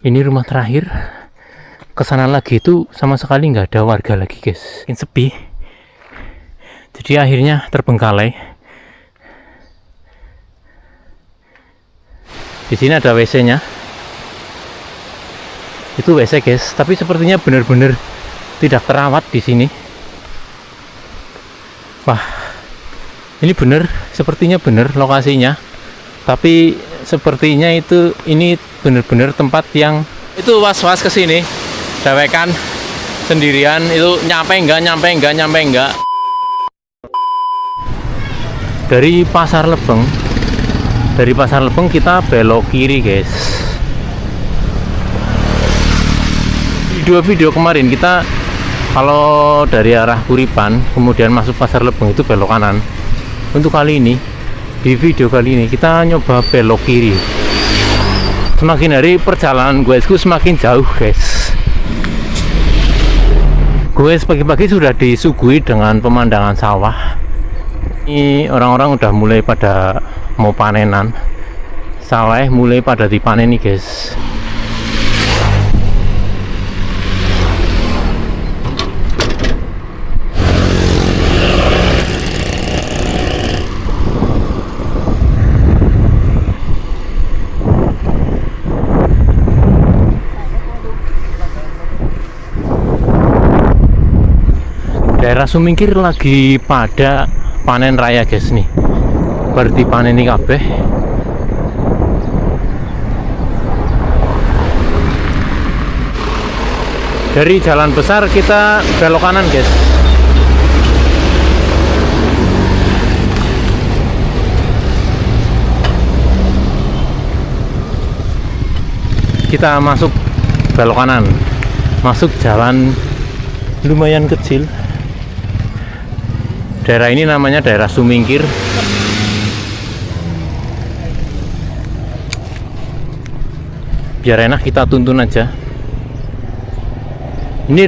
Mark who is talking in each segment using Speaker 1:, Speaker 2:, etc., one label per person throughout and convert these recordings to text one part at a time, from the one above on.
Speaker 1: Ini rumah terakhir. Kesana lagi itu sama sekali nggak ada warga lagi guys. Ini sepi. Jadi akhirnya terbengkalai. Di sini ada WC-nya. Itu WC guys, tapi sepertinya benar-benar tidak terawat di sini. Wah, ini benar, sepertinya benar lokasinya. Tapi sepertinya ini benar-benar tempat yang itu was-was ke sini. Dewekan sendirian itu nyampe enggak. Dari Pasar Lebeng kita belok kiri guys. Di dua video kemarin kita kalau dari arah Kuripan kemudian masuk Pasar Lebeng itu belok kanan. Untuk kali ini, di video kali ini kita nyoba belok kiri. Semakin hari perjalanan gue semakin jauh guys. Gue pagi-pagi sudah disuguhi dengan pemandangan sawah. Ini orang-orang udah mulai pada mau panenan. Sawah mulai pada dipanen nih guys. Daerah Sumingkir lagi pada panen raya guys nih. Berarti panen ini kabeh. Dari jalan besar kita belok kanan guys. Kita masuk belok kanan. Masuk jalan lumayan kecil. Daerah ini namanya daerah Sumingkir. Biar enak kita tuntun aja. Ini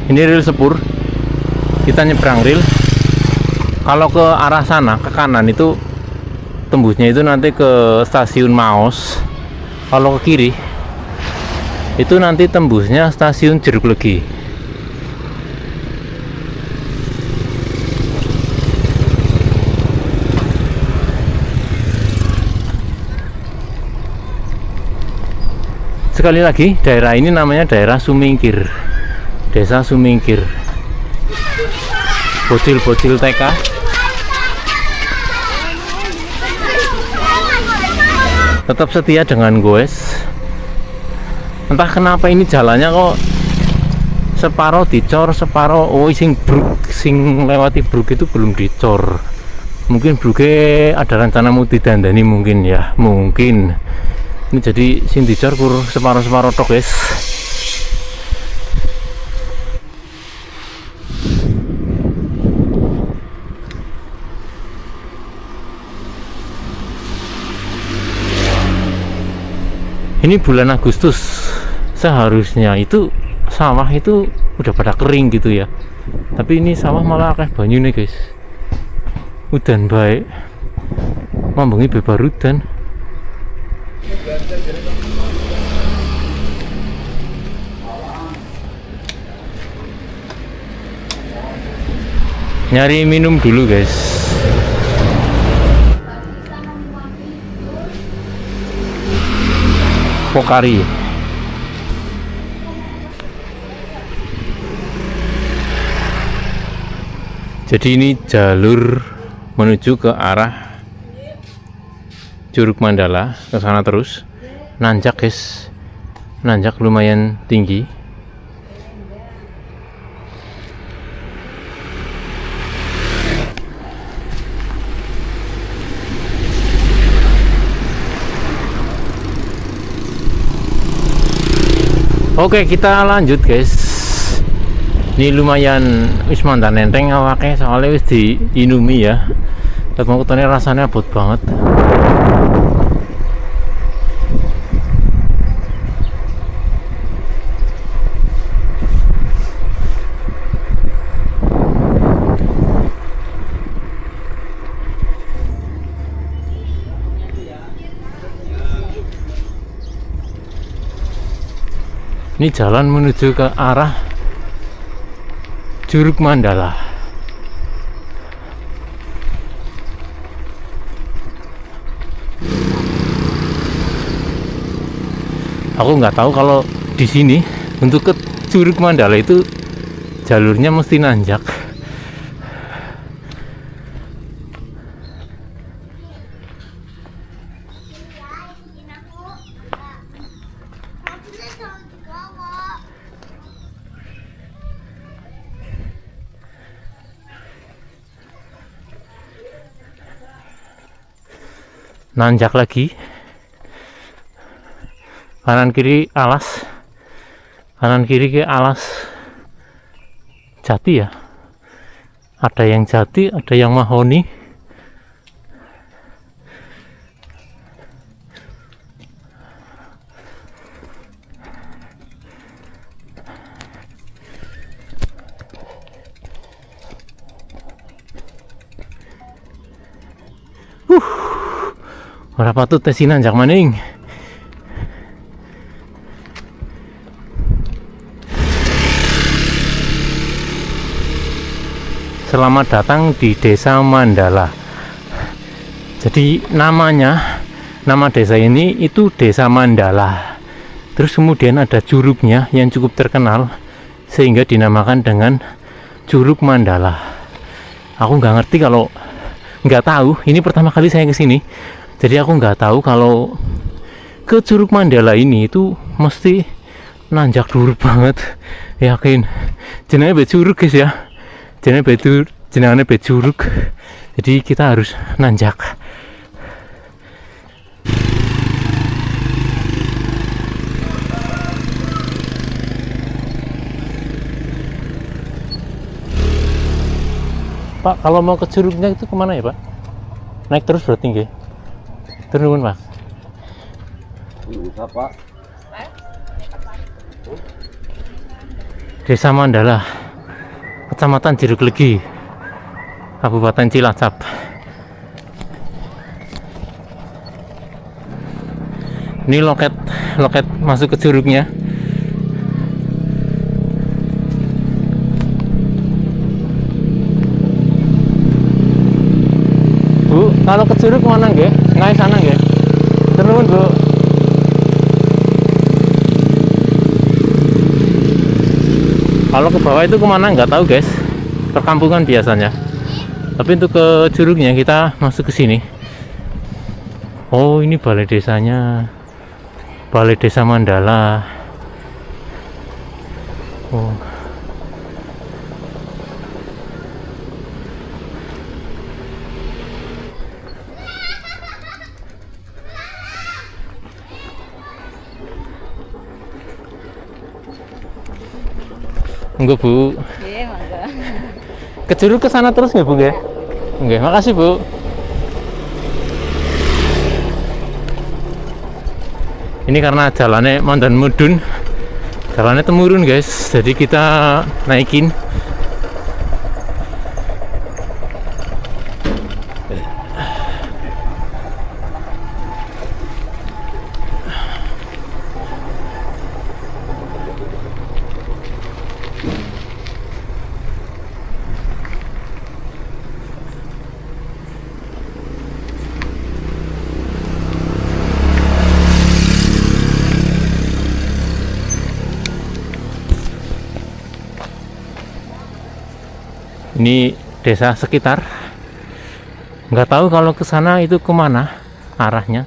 Speaker 1: rel sepur. Kita nyebrang rel. Kalau ke arah sana ke kanan itu tembusnya itu nanti ke stasiun Maos. Kalau ke kiri itu nanti tembusnya stasiun Jeruk Legi. Sekali lagi, daerah ini namanya daerah Sumingkir, Desa Sumingkir. Bocil-bocil TK. Tetap setia dengan goes. Entah kenapa ini jalannya kok separo dicor, separo sing lewati bruk itu belum dicor. Mungkin bruke ada rencana mau didandani mungkin ya, mungkin. Ini jadi sing dicor kur separo-separo tok guys. Ini bulan Agustus, seharusnya itu sawah itu udah pada kering gitu ya. Tapi ini sawah malah akeh banyu nih guys. Udan baik, mambengi bebarudan. Nyari minum dulu guys. Pokari. Jadi ini jalur menuju ke arah Curug Mandala, ke sana terus. Nanjak guys. Nanjak lumayan tinggi. Oke, kita lanjut guys. Ini lumayan wis mantan nenteng awake soalnya wis diinumi ya. Tapi kutane rasanya abot banget. Ini jalan menuju ke arah Curug Mandala. Aku nggak tahu kalau di sini untuk ke Curug Mandala itu jalurnya mesti nanjak. Nanjak lagi, kanan kiri alas, kanan kiri ke alas jati ya, ada yang jati, ada yang mahoni. Ora patut tes nanjak maning. Selamat datang di Desa Mandala. Jadi nama desa ini itu Desa Mandala. Terus kemudian ada curugnya yang cukup terkenal sehingga dinamakan dengan Curug Mandala. Aku nggak tahu. Ini pertama kali saya kesini. Jadi aku nggak tahu kalau ke Curug Mandala ini itu mesti nanjak dulu banget. Yakin. Jenenge be curug guys ya. Jenenge be curug. Jadi kita harus nanjak. Pak, kalau mau ke curugnya itu kemana ya Pak? Naik terus berarti nggih? Turun Pak.
Speaker 2: Bisa Pak.
Speaker 1: Desa Mandala, Kecamatan Jeruk Legi, Kabupaten Cilacap. Ini loket masuk ke curugnya. Bu, kalau ke curug mana nggih? Ngai sana nggih. Turun Bu. Kalau ke bawah itu kemana nggak tahu guys. Perkampungan biasanya. Tapi untuk ke curugnya kita masuk ke sini. Oh, ini balai desanya. Balai Desa Mandala. Oh. Enggak Bu.
Speaker 3: Iya, mangga.
Speaker 1: Ke curug ke sana terus nggak Bu nggih? Nggih, makasih Bu. Ini karena jalannya mandan mudun, jalannya temurun guys, jadi kita naikin. Ini desa sekitar. Nggak tahu kalau ke sana itu kemana arahnya.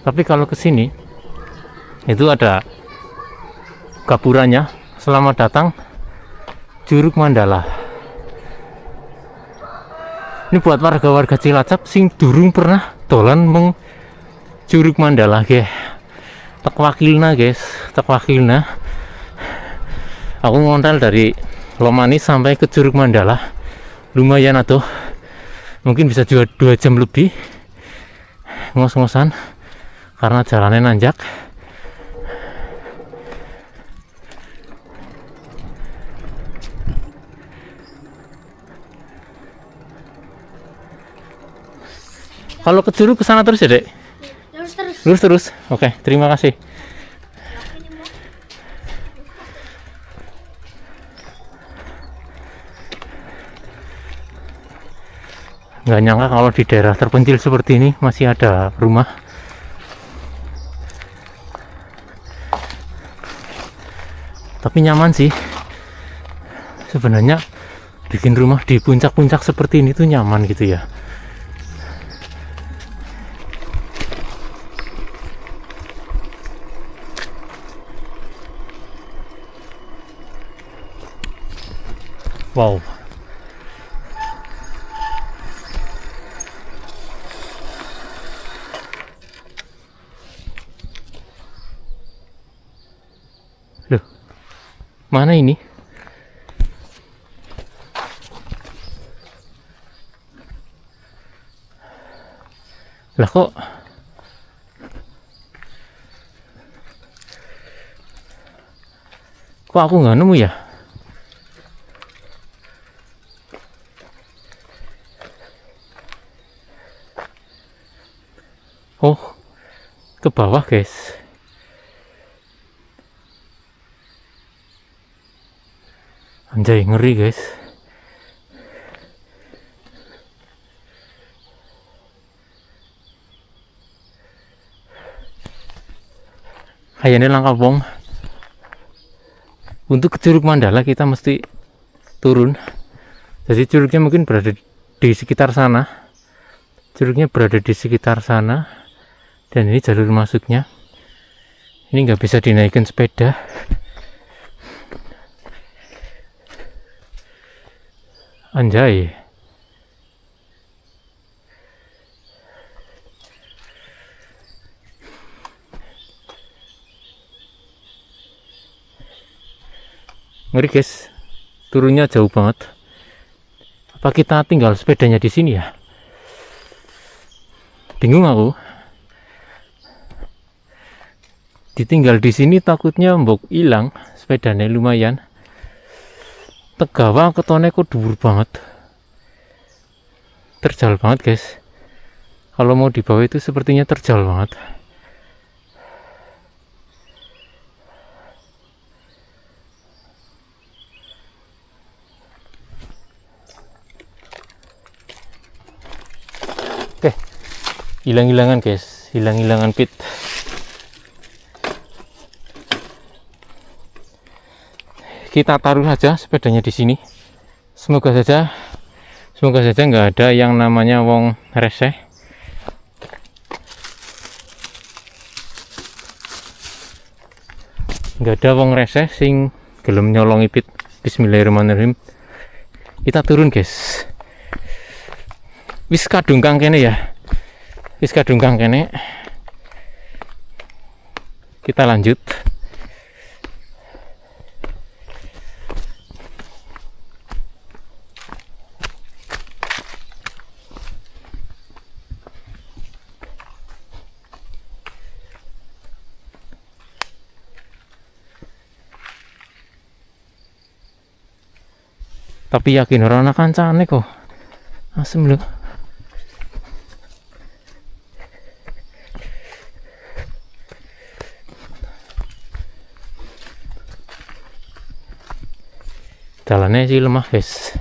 Speaker 1: Tapi kalau ke sini itu ada gapurannya. Selamat datang Curug Mandala. Ini buat warga-warga Cilacap sing durung pernah dolan meng Curug Mandala nggih. Tak wakilna guys, tak wakilna. Aku ngontel dari Lomanis sampai ke Curug Mandala, lumayan atuh, mungkin bisa juga 2 jam lebih ngos-ngosan karena jalannya nanjak. Kalau ke Curug ke sana terus ya Dek?
Speaker 3: Terus.
Speaker 1: Lurus terus. Oke, terima kasih. Nggak nyangka kalau di daerah terpencil seperti ini masih ada rumah. Tapi nyaman sih. Sebenarnya bikin rumah di puncak-puncak seperti ini tuh nyaman gitu ya. Wow. Loh, mana ini? Lah kok aku nggak nemu ya? Oh, ke bawah guys. Anjay, ngeri guys. Kayaknya langkah wong. Untuk ke Curug Mandala kita mesti turun. Jadi curugnya mungkin berada di sekitar sana. Curugnya berada di sekitar sana. Dan ini jalur masuknya. Ini nggak bisa dinaikkan sepeda. Anjay. Ngeri guys, turunnya jauh banget. Apa kita tinggal sepedanya di sini ya? Bingung aku. Ditinggal di sini takutnya mbok hilang sepedanya lumayan. Tegawa ketone kok dhuwur banget. Terjal banget guys. Kalau mau dibawa itu sepertinya terjal banget. Oke, hilang-hilangan guys, hilang-hilangan pit. Kita taruh saja sepedanya di sini. Semoga saja nggak ada yang namanya wong reseh. Nggak ada wong reseh sing gelem nyolongi pit. Bismillahirrahmanirrahim. Kita turun guys. Wis kadung kang kene ya. Wis kadung kang kene. Kita lanjut. Tapi yakin orang kancane kok. Asem lho. Jalannya sih lemah guys.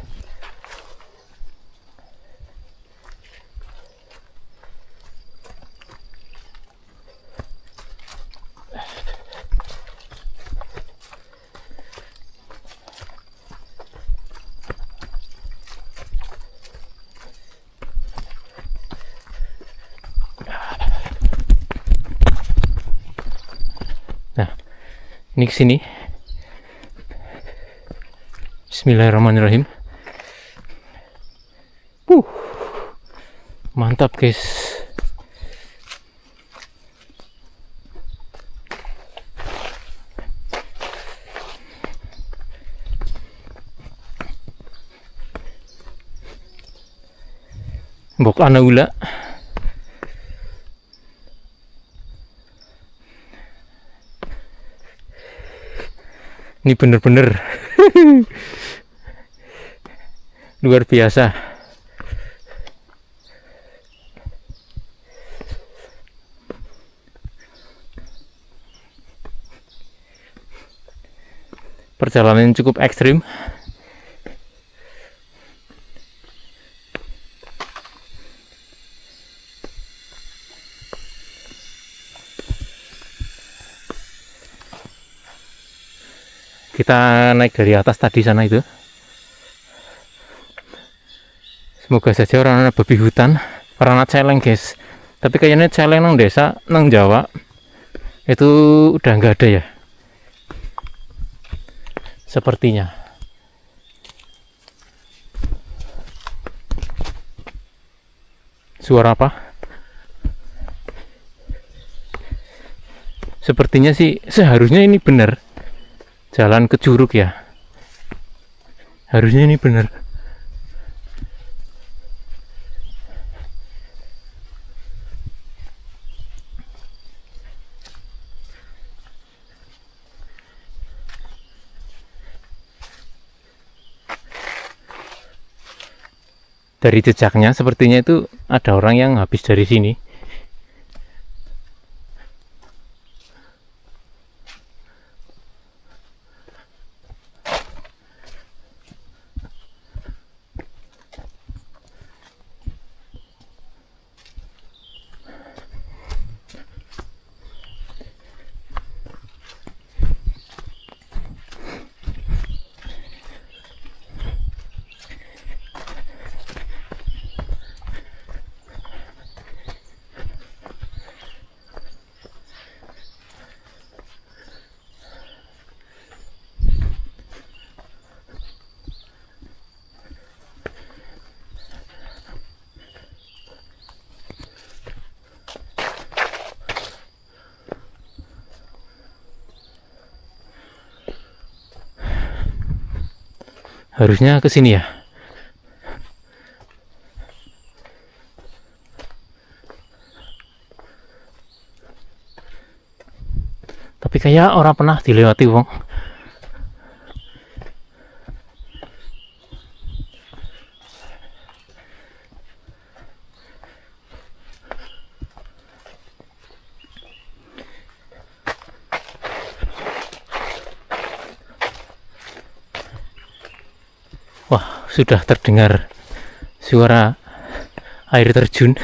Speaker 1: Nah, ini kesini. Bismillahirrahmanirrahim. Mantap guys. Mbok ana ula. Ini bener-bener luar biasa. Perjalanan cukup ekstrim. kita naik dari atas tadi sana itu. Semoga saja orang babi hutan, orang celeng guys. Tapi kayaknya celeng nang desa, nang Jawa itu udah nggak ada ya. Sepertinya. Suara apa? Sepertinya sih seharusnya ini benar. Jalan ke Curug ya. Harusnya ini benar. Dari jejaknya sepertinya itu ada orang yang habis dari sini. Harusnya ke sini ya. Tapi kayak orang pernah dilewati wong. Wah, sudah terdengar suara air terjun.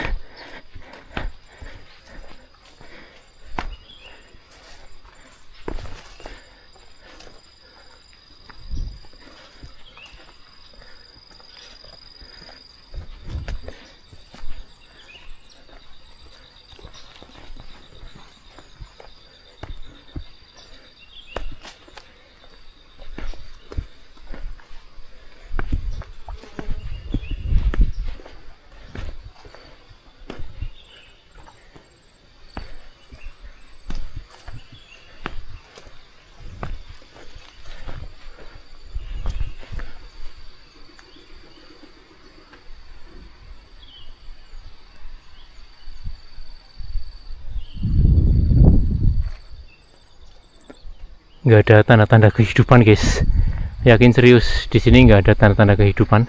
Speaker 1: Nggak ada tanda-tanda kehidupan guys, yakin serius di sini nggak ada tanda-tanda kehidupan.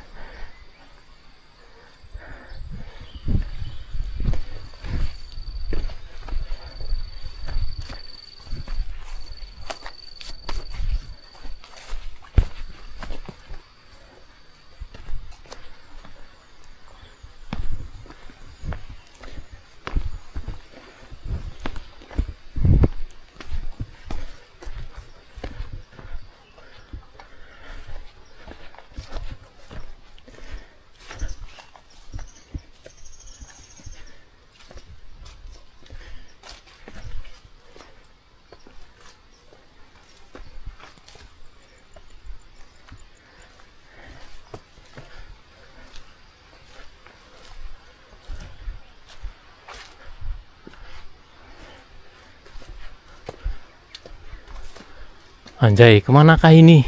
Speaker 1: Anjay, kemanakah ini?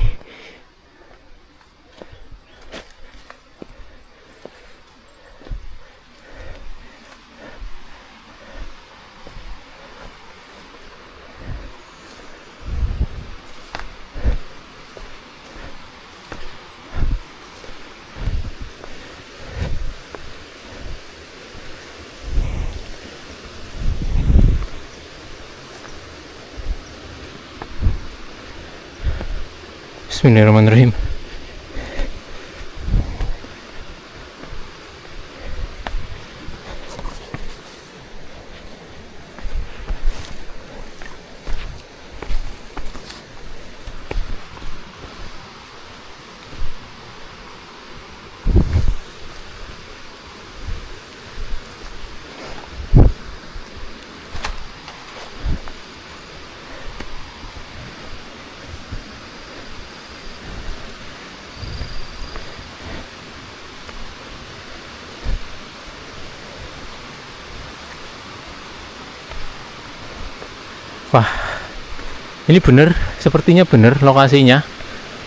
Speaker 1: Bismillahirrahmanirrahim. Wah, ini bener, sepertinya bener lokasinya.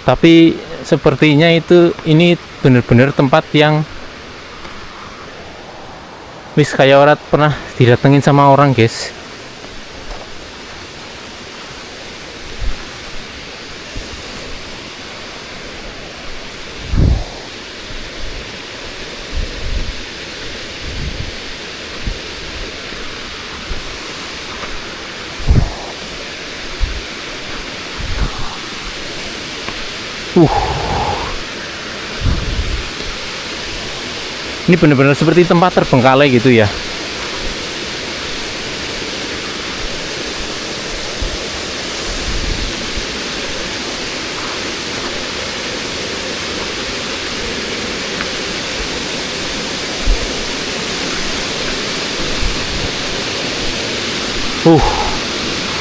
Speaker 1: Tapi sepertinya ini bener-bener tempat yang wis kayak orang pernah didatengin sama orang, guys. Ini benar-benar seperti tempat terbengkalai gitu ya.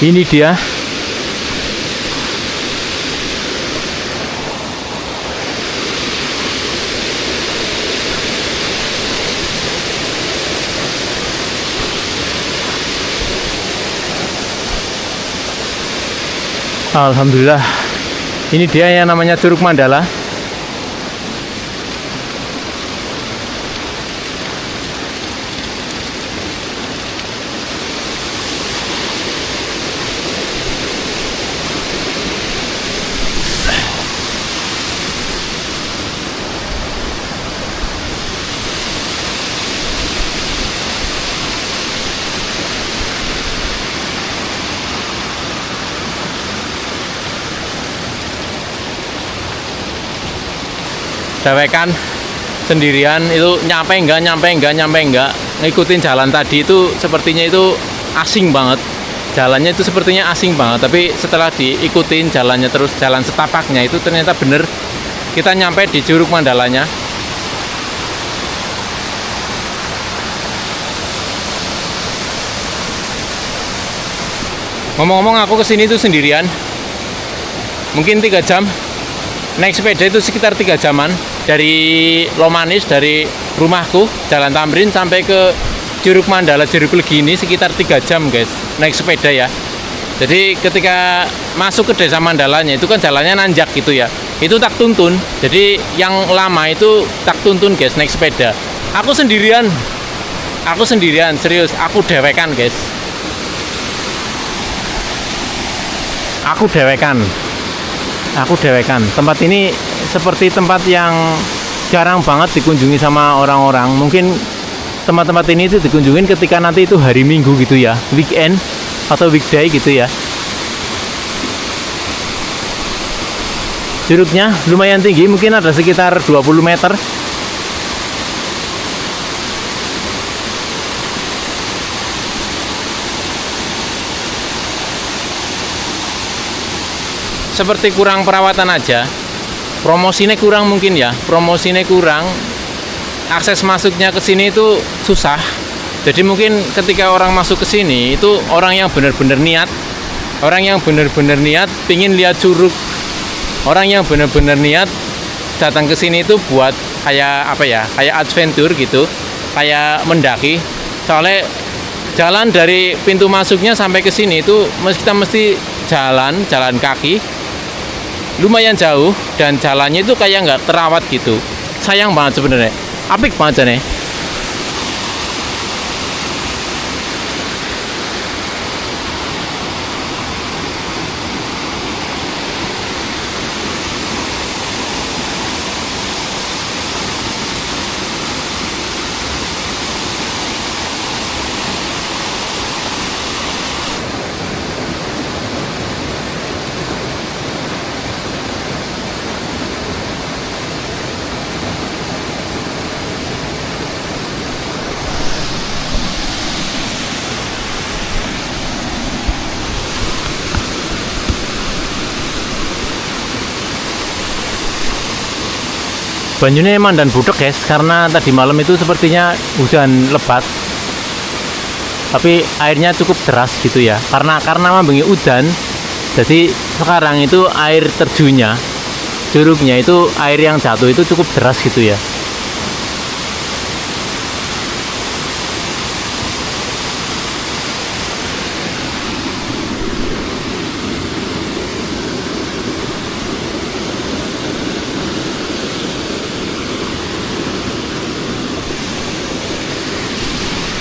Speaker 1: Ini dia. Alhamdulillah, ini dia yang namanya Curug Mandala. Dewekan sendirian itu nyampe enggak ngikutin jalan tadi itu sepertinya itu asing banget, jalannya itu sepertinya asing banget, tapi setelah diikutin jalannya terus, jalan setapaknya itu ternyata bener kita nyampe di Curug Mandalanya. Ngomong-ngomong, aku kesini itu sendirian, mungkin 3 jam. Naik sepeda itu sekitar 3 jaman dari Lomanis, dari rumahku Jalan Tamrin sampai ke Curug Mandala, Jeruk Legi ini sekitar 3 jam, guys, naik sepeda ya. Jadi ketika masuk ke desa Mandalanya itu kan jalannya nanjak gitu ya, itu tak tuntun. Jadi yang lama itu tak tuntun, guys, naik sepeda. Aku sendirian, serius, aku dewekan, guys. Aku dewekan. Tempat ini seperti tempat yang jarang banget dikunjungi sama orang-orang. Mungkin tempat-tempat ini itu dikunjungin ketika nanti itu hari Minggu gitu ya, weekend atau weekday gitu ya. Curugnya lumayan tinggi, mungkin ada sekitar 20 meter. Seperti kurang perawatan aja, promosinya kurang mungkin ya, akses masuknya ke sini itu susah. Jadi mungkin ketika orang masuk ke sini itu orang yang benar-benar niat, pingin lihat curug, orang yang benar-benar niat datang ke sini itu buat kayak adventure gitu, kayak mendaki. Soalnya jalan dari pintu masuknya sampai ke sini itu kita mesti jalan kaki. Lumayan jauh dan jalannya itu kayak nggak terawat gitu. Sayang banget sebenarnya. Apik banget nih. Banyunya emang dan budek, guys, karena tadi malam itu sepertinya hujan lebat, tapi airnya cukup deras gitu ya, karena membengi hujan. Jadi sekarang itu air terjunnya, curugnya itu air yang jatuh itu cukup deras gitu ya.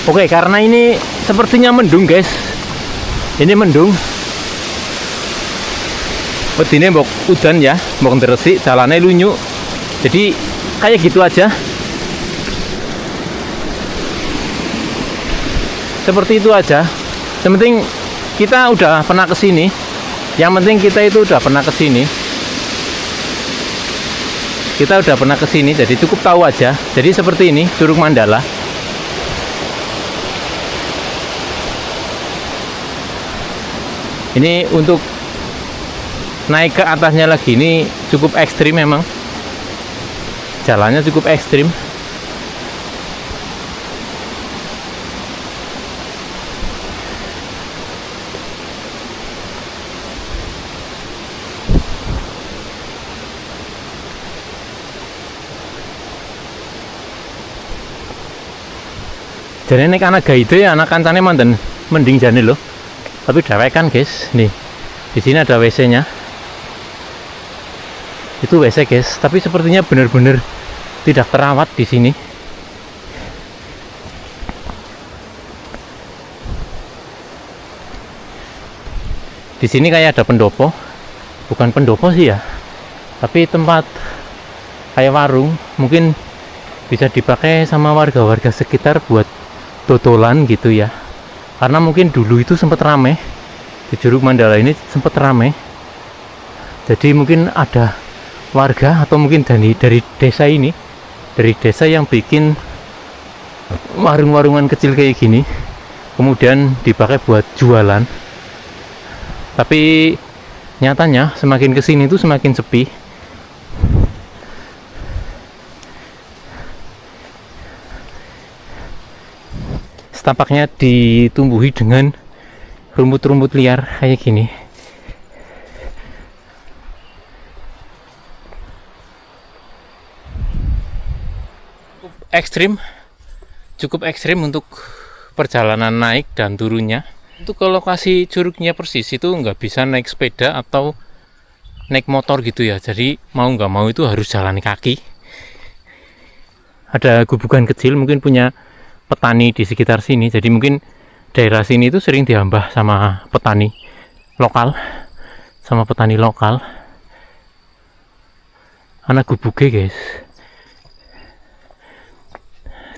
Speaker 1: Oke, karena ini sepertinya mendung guys. Ini mendung. Wedine mbok udan ya, mbok resik, jalannya lunyu. Jadi kayak gitu aja. Seperti itu aja. Yang penting kita udah pernah kesini. Yang penting kita itu udah pernah kesini. Kita udah pernah kesini, jadi cukup tahu aja. Jadi seperti ini Curug Mandala. Ini untuk naik ke atasnya lagi ini cukup ekstrim memang. Jalannya cukup ekstrim. Jadi nek anak gaide anak kancane manten mending jane loh. Tapi dewek kan guys, nih di sini ada WC-nya. Itu WC guys, tapi sepertinya benar-benar tidak terawat di sini. Di sini kayak ada pendopo, bukan pendopo sih ya, tapi tempat kayak warung, mungkin bisa dipakai sama warga-warga sekitar buat dodolan gitu ya. Karena mungkin dulu itu sempat rame di Curug Mandala ini, sempat rame. Jadi mungkin ada warga atau mungkin dari desa ini, dari desa yang bikin warung-warungan kecil kayak gini, kemudian dipakai buat jualan. Tapi nyatanya semakin kesini tuh semakin sepi. Tapaknya ditumbuhi dengan rumput-rumput liar kayak gini. Cukup ekstrim untuk perjalanan naik dan turunnya. Untuk ke lokasi curugnya persis itu nggak bisa naik sepeda atau naik motor gitu ya. Jadi mau nggak mau itu harus jalan kaki. Ada gubukan kecil mungkin punya petani di sekitar sini, jadi mungkin daerah sini itu sering diambah sama petani lokal, anak gubuke guys.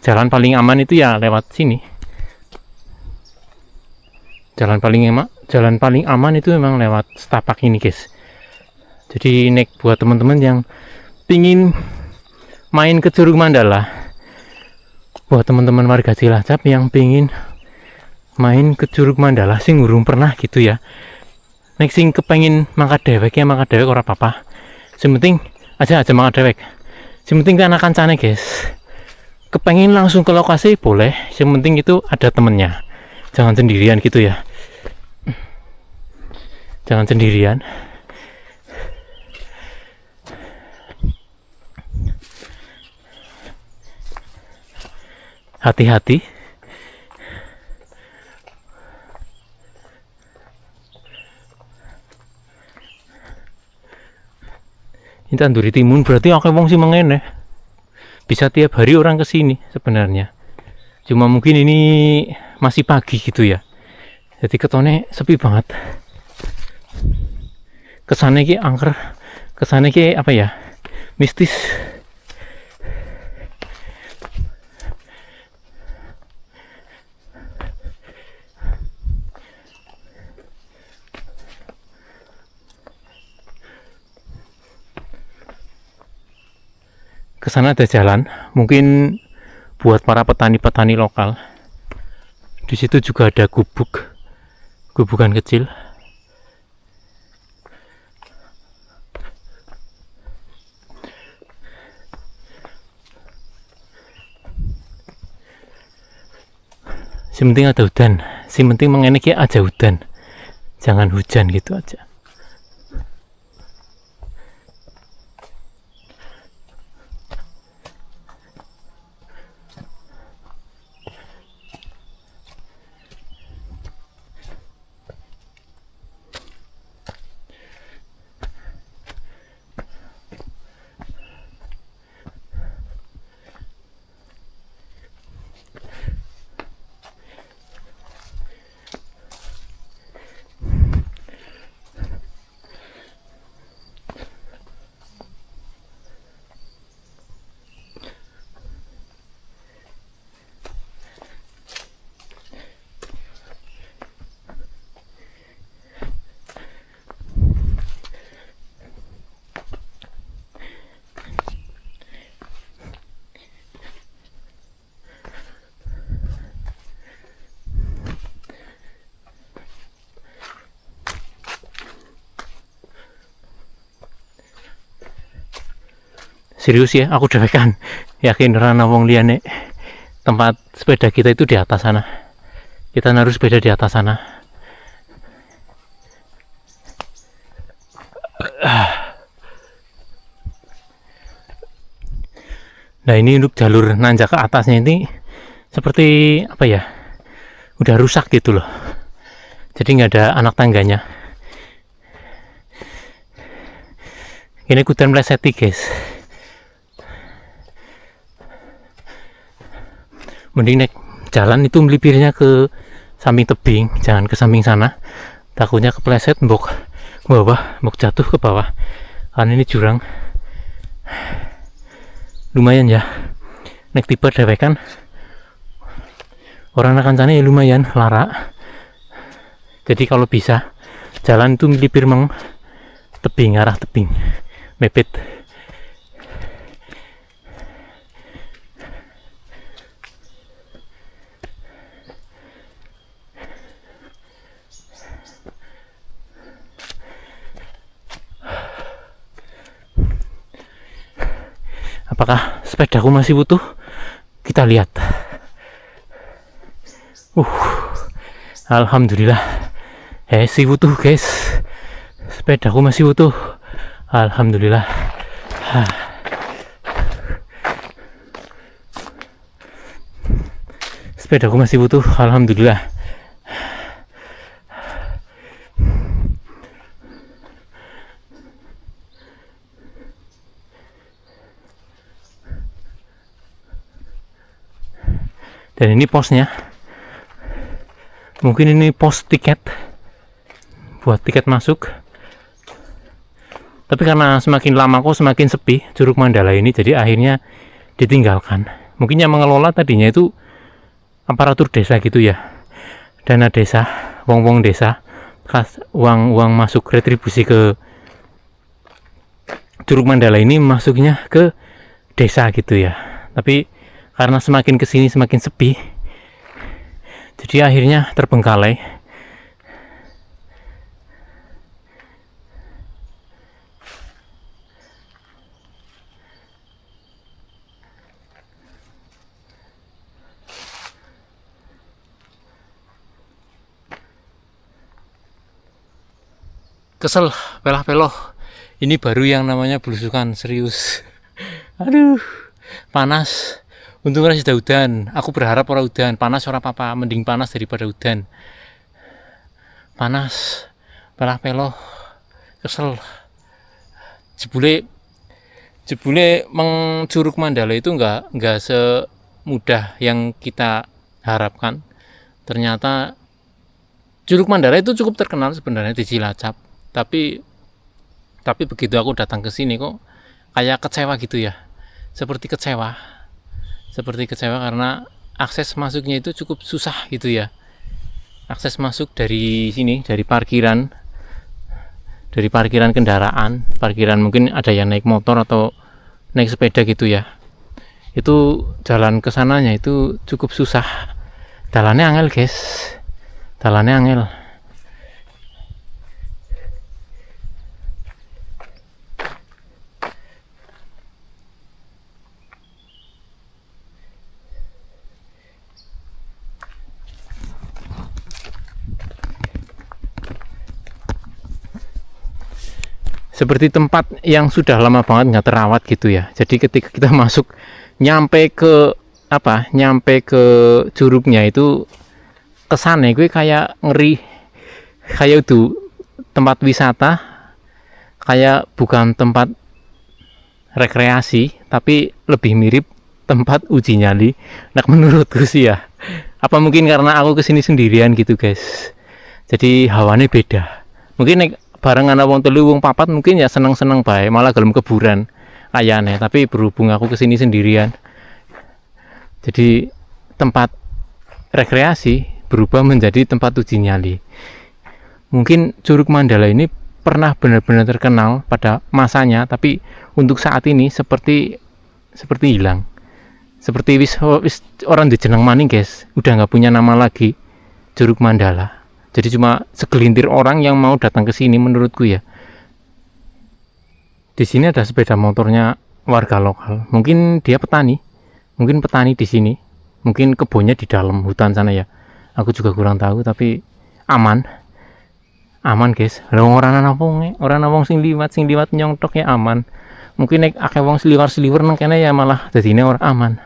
Speaker 1: Jalan paling aman itu ya lewat sini. Jalan paling aman itu memang lewat setapak ini guys. Jadi nek buat teman-teman yang pingin main ke Curug Mandala, buat teman-teman warga Cilacap yang pingin main ke Curug Mandala sing urung pernah gitu ya, nek sing kepengin mangkat dewek ora apa-apa. Sing penting aja mangkat dewek. Sing penting kan kancane guys. Kepengin langsung ke lokasi boleh, yang penting itu ada temennya. Jangan sendirian gitu ya. Jangan sendirian. Hati-hati. Ini Tanduri Timun berarti akeh wong sing mengene. Bisa tiap hari orang kesini sebenarnya. Cuma mungkin ini masih pagi gitu ya. Jadi ketone sepi banget. Kesane ki angker, kesane ki apa ya? Mistis. Kesana ada jalan, mungkin buat para petani-petani lokal. Di situ juga ada gubukan kecil. Si penting ada hujan, si penting mengenai aja hujan, jangan hujan gitu aja. Serius ya, aku dewekan yakin rana wong liyane tempat sepeda kita itu di atas sana. Kita naruh sepeda di atas sana. Nah ini untuk jalur nanjak ke atasnya ini seperti apa ya, udah rusak gitu loh, jadi nggak ada anak tangganya. Ini ikutan meleset guys. Mending naik jalan itu melipirnya ke samping tebing, jangan ke samping sana, takutnya kepleset mbok ke bawah, mbok jatuh ke bawah karena ini jurang. Lumayan ya naik tipe dewekan, orang akan sana ya lumayan lara. Jadi kalau bisa jalan itu melipir meng tebing, arah tebing mepet. Apakah sepedaku masih butuh? Kita lihat. Alhamdulillah. Si butuh guys. Sepedaku masih butuh. Alhamdulillah. Sepedaku masih butuh. Alhamdulillah. Dan ini posnya, mungkin ini pos tiket buat tiket masuk, tapi karena semakin lama kok semakin sepi Curug Mandala ini, jadi akhirnya ditinggalkan. Mungkin yang mengelola tadinya itu aparatur desa gitu ya, dana desa, wong-wong desa, kas uang masuk retribusi ke Curug Mandala ini masuknya ke desa gitu ya. Tapi karena semakin kesini semakin sepi, jadi akhirnya terbengkalai. Kesel, pelah-peloh. Ini baru yang namanya belusukan serius. Aduh, panas. Untung ora sudah udan. Aku berharap ora udan. Panas ora apa-apa, mending panas daripada udan. Panas, pelah-peloh, kesel. Jebule Curug Mandala itu nggak semudah yang kita harapkan. Ternyata Curug Mandala itu cukup terkenal sebenarnya di Cilacap. Tapi begitu aku datang ke sini kok kayak kecewa gitu ya. Seperti kecewa karena akses masuknya itu cukup susah gitu ya. Akses masuk dari sini, dari parkiran kendaraan, parkiran mungkin ada yang naik motor atau naik sepeda gitu ya. Itu jalan ke sananya itu cukup susah. Jalannya angel guys, jalannya angel. Seperti tempat yang sudah lama banget nggak terawat gitu ya. Jadi ketika kita masuk nyampe ke curugnya itu kesannya gue kayak ngeri, kayak itu tempat wisata, kayak bukan tempat rekreasi tapi lebih mirip tempat uji nyali. Nah menurutku sih ya, apa mungkin karena aku kesini sendirian gitu guys, jadi hawanya beda. Mungkin naik bareng anak wong telu wong papat mungkin ya seneng-seneng bae, malah gelem keburan kayane. Tapi berhubung aku kesini sendirian, jadi tempat rekreasi berubah menjadi tempat uji nyali. Mungkin Curug Mandala ini pernah benar-benar terkenal pada masanya, tapi untuk saat ini seperti hilang. Seperti wis orang dijeneng maning guys, udah nggak punya nama lagi Curug Mandala. Jadi cuma segelintir orang yang mau datang ke sini menurutku ya. Di sini ada sepeda motornya warga lokal. Mungkin dia petani. Mungkin petani di sini. Mungkin kebunnya di dalam hutan sana ya. Aku juga kurang tahu, tapi aman. Aman, guys. Lah orang wong sing liwat nyongtok ya aman. Mungkin nek akeh wong sliwer nang kene ya malah dadine ora aman.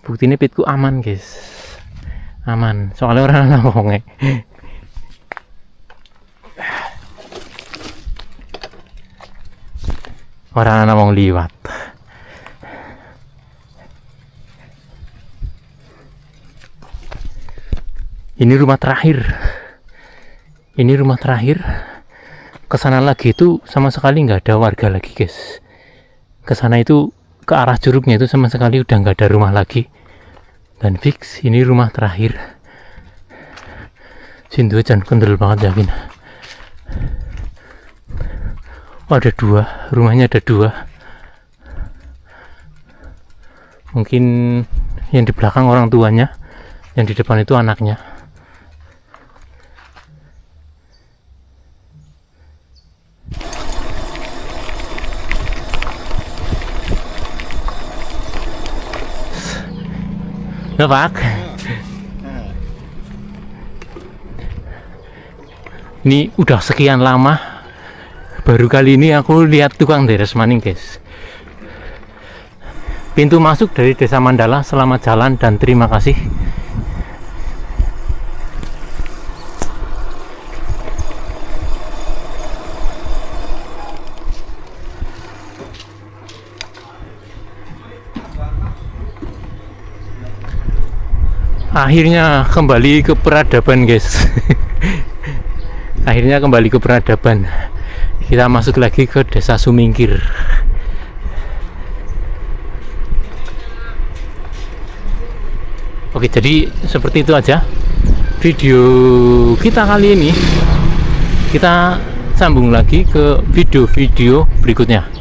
Speaker 1: Buktine pitku aman, guys. Aman. Soalnya ora ana wonge. Ora ana wong liwat. Ini rumah terakhir. Ini rumah terakhir. Kesana lagi itu sama sekali nggak ada warga lagi, guys. Kesana itu ke arah curugnya itu sama sekali udah nggak ada rumah lagi. Dan fix ini rumah terakhir. Sindu jan kendel banget yakin. Oh, ada dua. Rumahnya ada dua. Mungkin yang di belakang orang tuanya, yang di depan itu anaknya. Ya, Pak. Ini udah sekian lama baru kali ini aku lihat tukang deres maning, guys. Pintu masuk dari Desa Mandala. Selamat jalan dan terima kasih. Akhirnya kembali ke peradaban, guys. Akhirnya kembali ke peradaban. Kita masuk lagi ke Desa Sumingkir. Oke, jadi seperti itu aja video kita kali ini. Kita sambung lagi ke video-video berikutnya.